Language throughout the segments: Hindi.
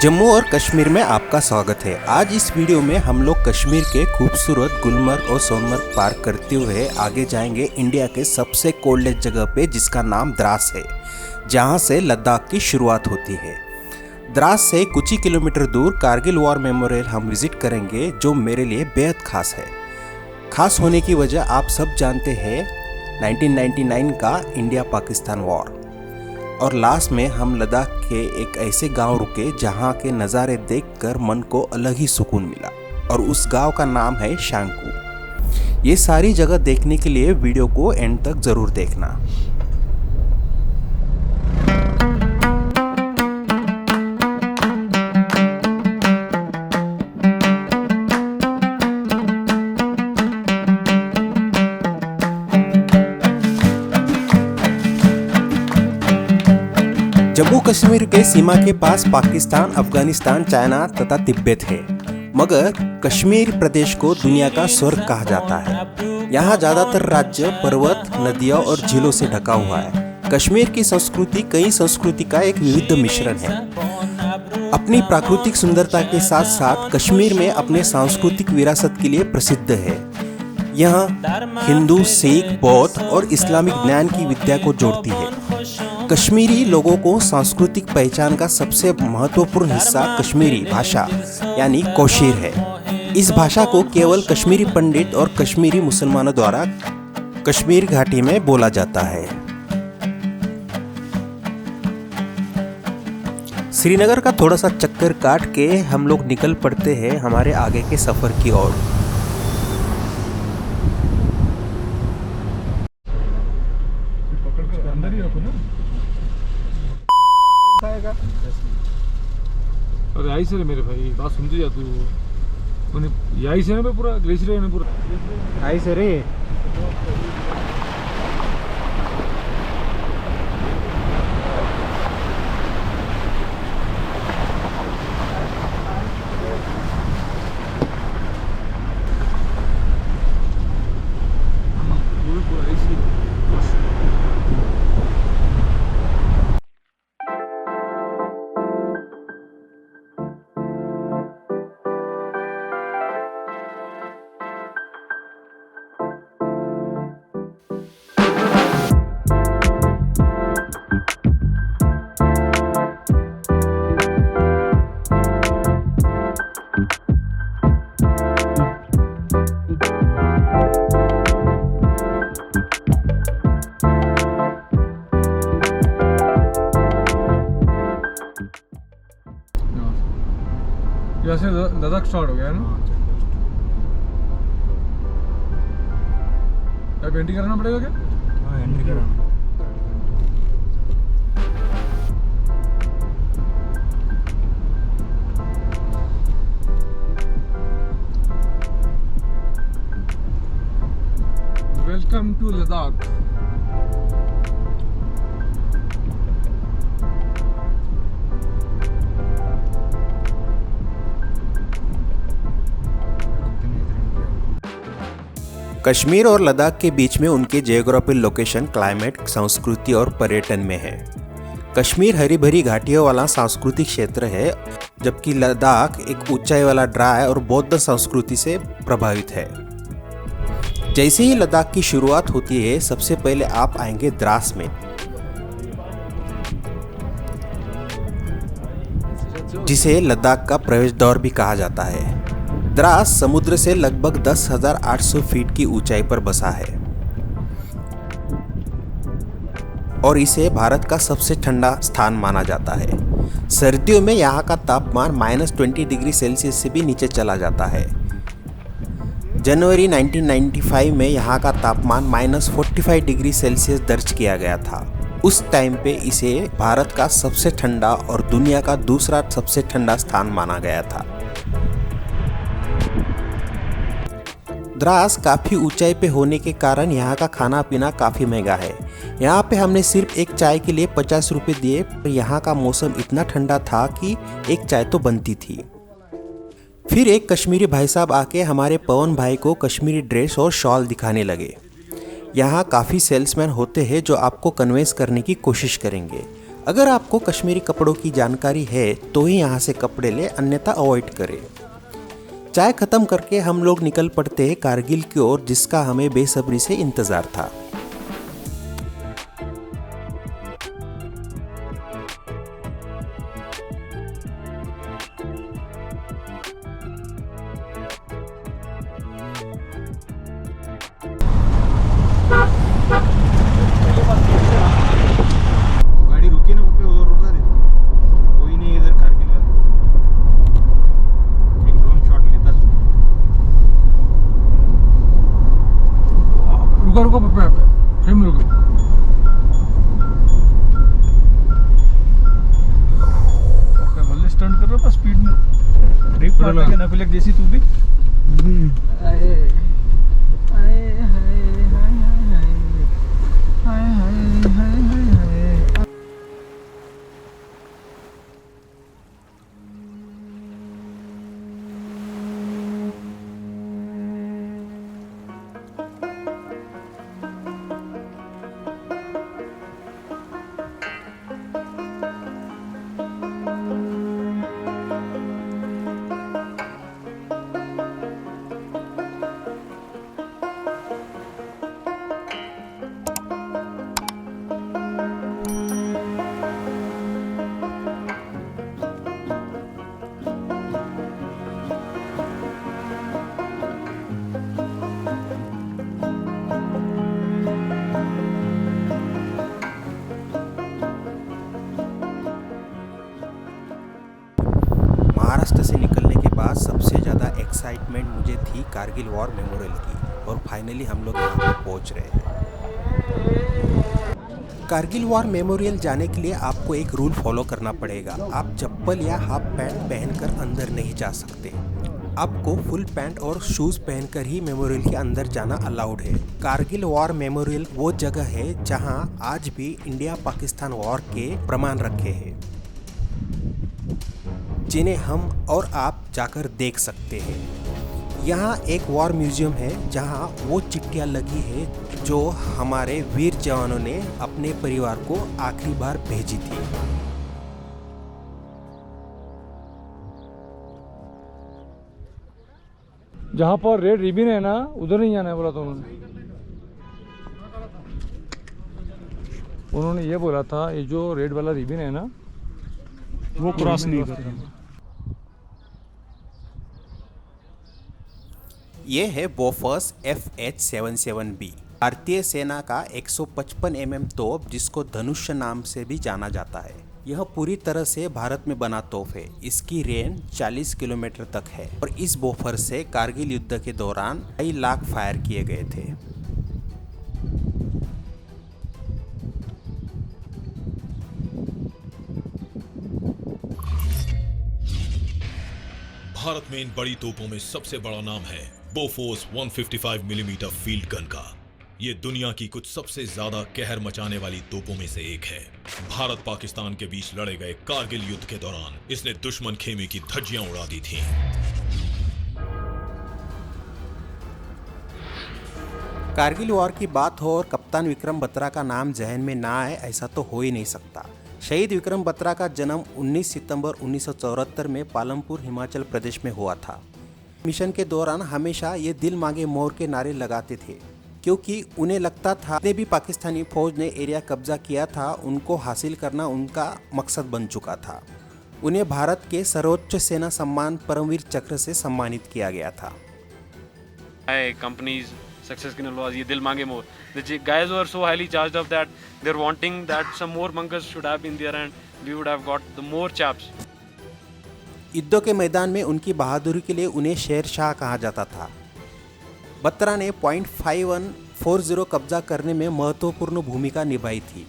जम्मू और कश्मीर में आपका स्वागत है। आज इस वीडियो में हम लोग कश्मीर के खूबसूरत गुलमर्ग और सोनमर्ग पार करते हुए आगे जाएंगे इंडिया के सबसे कोल्डेस्ट जगह पे, जिसका नाम द्रास है, जहां से लद्दाख की शुरुआत होती है। द्रास से कुछ ही किलोमीटर दूर कारगिल वॉर मेमोरियल हम विजिट करेंगे, जो मेरे लिए बेहद खास है। खास होने की वजह आप सब जानते हैं, 1999 का इंडिया पाकिस्तान वॉर। और लास्ट में हम लद्दाख के एक ऐसे गांव रुके जहां के नज़ारे देखकर मन को अलग ही सुकून मिला, और उस गांव का नाम है शांकू। ये सारी जगह देखने के लिए वीडियो को एंड तक ज़रूर देखना। जम्मू कश्मीर के सीमा के पास पाकिस्तान, अफगानिस्तान, चाइना तथा तिब्बत है, मगर कश्मीर प्रदेश को दुनिया का स्वर्ग कहा जाता है। यहाँ ज़्यादातर राज्य पर्वत, नदियों और झीलों से ढका हुआ है। कश्मीर की संस्कृति कई संस्कृति का एक विविध मिश्रण है। अपनी प्राकृतिक सुंदरता के साथ साथ कश्मीर में अपने सांस्कृतिक विरासत के लिए प्रसिद्ध है। यहाँ हिंदू, सिख, बौद्ध और इस्लामिक ज्ञान की विद्या को जोड़ती है। कश्मीरी लोगों को सांस्कृतिक पहचान का सबसे महत्वपूर्ण हिस्सा कश्मीरी भाषा यानी कोशीर है। इस भाषा को केवल कश्मीरी पंडित और कश्मीरी मुसलमानों द्वारा कश्मीर घाटी में बोला जाता है। श्रीनगर का थोड़ा सा चक्कर काट के हम लोग निकल पड़ते हैं हमारे आगे के सफर की ओर। अरे आई से रे मेरे भाई, बात सुन जा तू। यही से ना पूरा ग्लेशियर में पूरा आई से रे। जैसे लद्दाख स्टार्ट हो गया है ना। अब एंट्री कराना पड़ेगा क्या? हाँ, एंट्री कराना। Welcome to Ladakh. कश्मीर और लद्दाख के बीच में उनके जियोग्राफिकल लोकेशन, क्लाइमेट, संस्कृति और पर्यटन में है। कश्मीर हरी भरी घाटियों वाला सांस्कृतिक क्षेत्र है, जबकि लद्दाख एक ऊंचाई वाला ड्राई और बौद्ध संस्कृति से प्रभावित है। जैसे ही लद्दाख की शुरुआत होती है, सबसे पहले आप आएंगे द्रास में, जिसे लद्दाख का प्रवेश द्वार भी कहा जाता है। द्रास समुद्र से लगभग 10,800 फीट की ऊंचाई पर बसा है और इसे भारत का सबसे ठंडा स्थान माना जाता है। सर्दियों में यहाँ का तापमान -20 डिग्री सेल्सियस से भी नीचे चला जाता है। जनवरी 1995 में यहाँ का तापमान -45 डिग्री सेल्सियस दर्ज किया गया था। उस टाइम पे इसे भारत का सबसे ठंडा और दुनिया का दूसरा सबसे ठंडा स्थान माना गया था। द्रास काफ़ी ऊंचाई पे होने के कारण यहाँ का खाना पीना काफ़ी महंगा है। यहाँ पे हमने सिर्फ एक चाय के लिए 50 रुपये दिए, पर यहाँ का मौसम इतना ठंडा था कि एक चाय तो बनती थी। फिर एक कश्मीरी भाई साहब आके हमारे पवन भाई को कश्मीरी ड्रेस और शॉल दिखाने लगे। यहाँ काफ़ी सेल्समैन होते हैं जो आपको कन्वेंस करने की कोशिश करेंगे। अगर आपको कश्मीरी कपड़ों की जानकारी है तो ही यहाँ से कपड़े ले, अन्यथा अवॉइड करें। चाय खत्म करके हम लोग निकल पड़ते हैं कारगिल की ओर, जिसका हमें बेसब्री से इंतजार था। गाड़ी रुकी ना पे उधर रुका दे, कोई नहीं इधर कारगिल वाला। एक ड्रोन शॉट लेता रुका रुका फ्रेम में रुका। ओके भले स्टंट कर रहा था स्पीड में, ब्रेक पड़ा लगा ना पलक जैसी तू भी। महाराष्ट्र से निकलने के बाद सबसे ज़्यादा एक्साइटमेंट मुझे थी कारगिल वॉर मेमोरियल की, और फाइनली हम लोग यहाँ पे पहुँच रहे हैं। कारगिल वॉर मेमोरियल जाने के लिए आपको एक रूल फॉलो करना पड़ेगा। आप चप्पल या हाफ पैंट पहनकर अंदर नहीं जा सकते। आपको फुल पैंट और शूज़ पहनकर ही मेमोरियल के अंदर जाना अलाउड है। कारगिल वॉर मेमोरियल वो जगह है जहाँ आज भी इंडिया पाकिस्तान वॉर के प्रमाण रखे हैं, जिन्हें हम और आप जाकर देख सकते हैं। यहाँ एक वॉर म्यूजियम है जहाँ वो चिट्ठियाँ लगी है जो हमारे वीर जवानों ने अपने परिवार को आखिरी बार भेजी थी। जहाँ पर रेड रिबन है ना, उधर नहीं जाना है बोला था उन्होंने ये बोला था, ये जो रेड वाला रिबन है ना वो क्रॉस नहीं करना। ये है बोफर्स FH-77B, भारतीय सेना का 155 mm तोप, जिसको धनुष नाम से भी जाना जाता है। यह पूरी तरह से भारत में बना तोप है। इसकी रेंज 40 किलोमीटर तक है और इस बोफर से कारगिल युद्ध के दौरान कई लाख फायर किए गए थे। भारत में इन बड़ी तोपों में सबसे बड़ा नाम है बोफोर्स 155 मिलीमीटर फील्ड गन का। ये दुनिया की कुछ सबसे ज्यादा कहर मचाने वाली तोपों में से एक है। भारत पाकिस्तान के बीच लड़े गए कारगिल युद्ध के दौरान इसने दुश्मन खेमे की धज्जियां उड़ा दी थीं। कारगिल वॉर की बात हो और कप्तान विक्रम बत्रा का नाम जहन में ना आए, ऐसा तो हो ही नहीं सकता। शहीद विक्रम बत्रा का जन्म 19 सितंबर 1974 में पालमपुर, हिमाचल प्रदेश में हुआ था। मिशन के दौरान हमेशा ये दिल मांगे मोर के नारे लगाते थे, क्योंकि उन्हें लगता था जितने भी पाकिस्तानी फौज ने एरिया कब्जा किया था, उनको हासिल करना उनका मकसद बन चुका था। उन्हें भारत के सर्वोच्च सेना सम्मान परमवीर चक्र से सम्मानित किया गया था। Companies success was ye dil mange more. The guys were so highly charged up that they're wanting that some more bunkers should have been there and we would have got the more chaps. युद्धों के मैदान में उनकी बहादुरी के लिए उन्हें शेर शाह कहा जाता था। बत्रा ने .5140 कब्जा करने में महत्वपूर्ण भूमिका निभाई थी,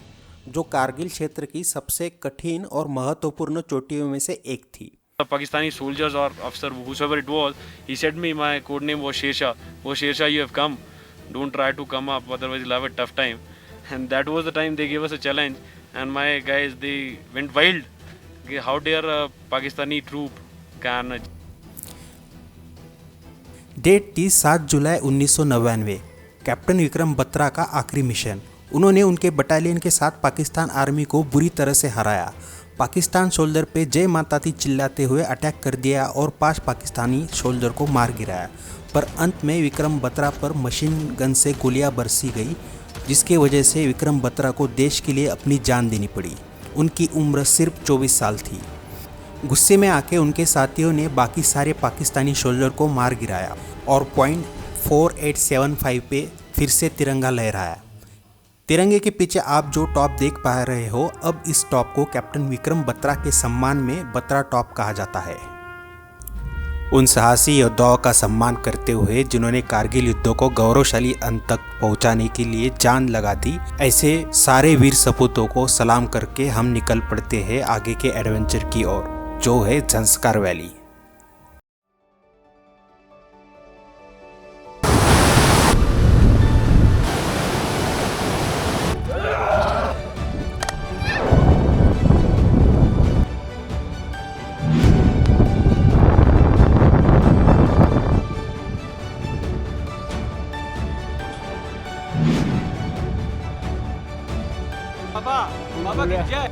जो कारगिल क्षेत्र की सबसे कठिन और महत्वपूर्ण चोटियों में से एक थी। The Pakistani soldiers or officer, whosoever it was, he said me my code name was Shersha. Oh Shersha, you have come. Don't try to come up, otherwise you'll have a tough time. And that was the time they gave us a challenge. And my guys, they went wild. How dare a Pakistani troop can. Date थी 7 जुलाई 1999। कैप्टन विक्रम बत्रा का आखिरी मिशन उन्होंने उनके बटालियन के साथ पाकिस्तान आर्मी को बुरी तरह से हराया। पाकिस्तान सोल्जर पे जय माता दी चिल्लाते हुए अटैक कर दिया और 5 पाकिस्तानी सोल्जर को मार गिराया। पर अंत में विक्रम बत्रा पर मशीन गन से गोलियां बरसी गई, जिसके वजह से विक्रम बत्रा को देश के लिए अपनी जान देनी पड़ी। उनकी उम्र सिर्फ 24 साल थी। गुस्से में आके उनके साथियों ने बाकी सारे पाकिस्तानी सोल्जर को मार गिराया और पॉइंट 4875 पे फिर से तिरंगा लहराया। तिरंगे के पीछे आप जो टॉप देख पा रहे हो, अब इस टॉप को कैप्टन विक्रम बत्रा के सम्मान में बत्रा टॉप कहा जाता है। उन साहसी योद्धाओं का सम्मान करते हुए जिन्होंने कारगिल युद्धों को गौरवशाली अंत तक पहुंचाने के लिए जान लगा दी, ऐसे सारे वीर सपूतों को सलाम करके हम निकल पड़ते हैं आगे के एडवेंचर की ओर, जो है ज़ंस्कार वैली। बाबा गिर जाए।